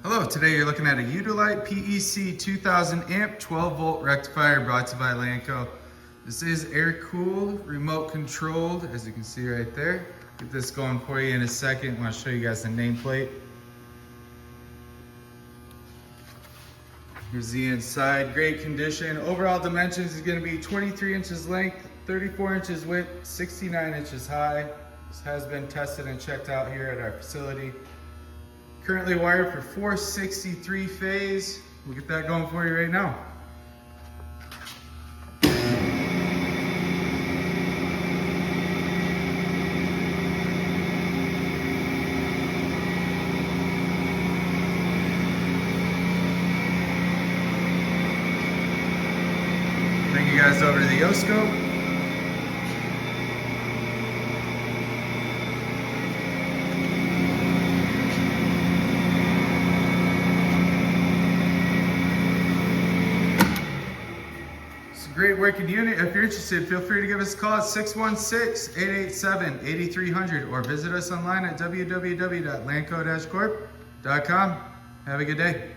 Hello, today you're looking at a Udylite PEC 2000 amp 12 volt rectifier brought to you by Lanco. This is air cooled, remote controlled, as you can see right there. Get this going for you in a second. I want to show you guys the nameplate. Here's the inside, great condition. Overall dimensions is going to be 23 inches length, 34 inches width, 69 inches high. This has been tested and checked out here at our facility. Currently wired for 463 phase. We'll get that going for you right now. Bring you guys over to the O-scope. Great working unit. If you're interested, feel free to give us a call at 616-887-8300 or visit us online at www.lanco-corp.com. Have a good day.